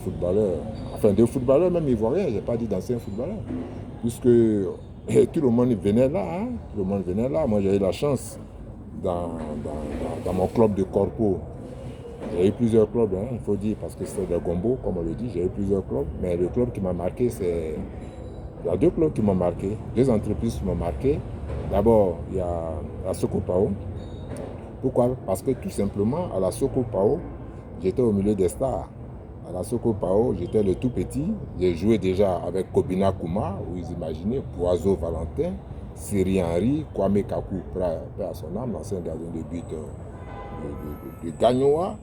footballeurs, enfin des footballeurs même ivoiriens, je n'ai pas dit d'anciens footballeurs, puisque tout le monde venait là, hein, tout le monde venait là. Moi j'ai eu la chance dans mon club de corpo. J'ai eu plusieurs clubs, hein, il faut dire, parce que c'est le gombo, comme on le dit, j'ai eu plusieurs clubs, mais le club qui m'a marqué, c'est... Il y a deux clubs qui m'ont marqué, deux entreprises qui m'ont marqué. D'abord, il y a la Sokopao. Pourquoi? Parce que tout simplement, à la Sokopao, j'étais au milieu des stars. À la Sokopao, j'étais le tout petit. J'ai joué déjà avec Kobina Kuma, vous imaginez, Poiseau Valentin, Siri Henry, Kwame Kakou, paix à son âme, l'ancien gardien de but de Gagnoa.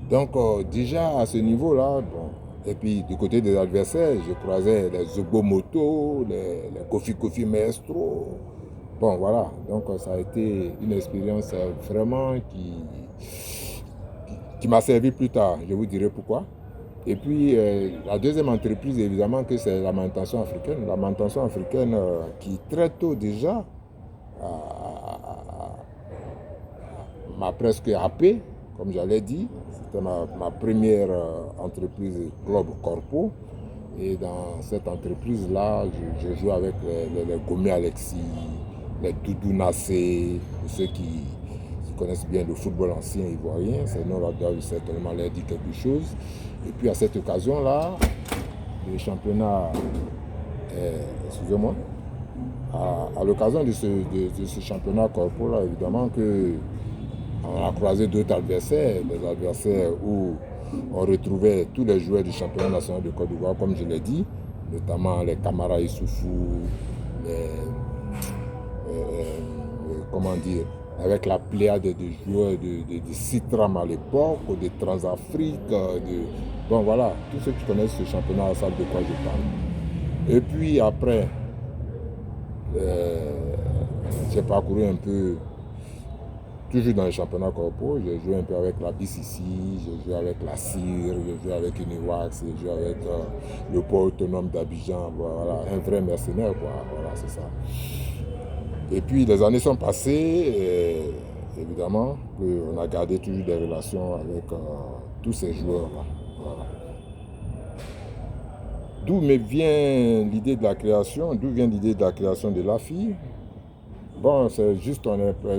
Donc déjà à ce niveau-là, bon, et puis du côté des adversaires, je croisais les Zobo Moto, les Kofi Maestro. Bon voilà, donc ça a été une expérience vraiment qui m'a servi plus tard, je vous dirai pourquoi. Et puis la deuxième entreprise, évidemment, que c'est la manutention africaine. La manutention africaine qui très tôt déjà m'a presque happé, comme j'allais dire. C'était ma première entreprise Club Corpo. Et dans cette entreprise-là, je joue avec les Gomé Alexis, les Doudou Nassé, ceux qui connaissent bien le football ancien ivoirien. Ces noms-là doivent certainement leur dire quelque chose. Et puis à cette occasion-là, le championnat, excusez-moi, à l'occasion de ce championnat corpo-là, évidemment que on a croisé d'autres adversaires, des adversaires où on retrouvait tous les joueurs du championnat national de Côte d'Ivoire, comme je l'ai dit, notamment les Camara Issoufou, comment dire, avec la pléiade de joueurs de Citram à l'époque, de Transafrique, bon voilà, tous ceux qui connaissent ce championnat savent de quoi je parle. Et puis après, j'ai parcouru un peu, toujours dans les championnats corpo, j'ai joué un peu avec la BCC, j'ai joué avec la CIR, j'ai joué avec Uniwax, j'ai joué avec le port autonome d'Abidjan, voilà, un vrai mercenaire, quoi, voilà, c'est ça. Et puis les années sont passées, et évidemment, on a gardé toujours des relations avec tous ces joueurs-là. Voilà. D'où me vient l'idée de la création, d'où vient l'idée de la création de l'AFI? Bon, c'est juste,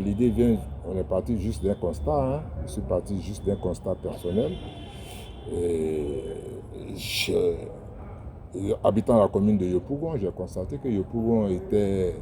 l'idée vient, on est parti juste d'un constat, hein. Je suis parti juste d'un constat personnel. Et habitant la commune de Yopougon, j'ai constaté que Yopougon était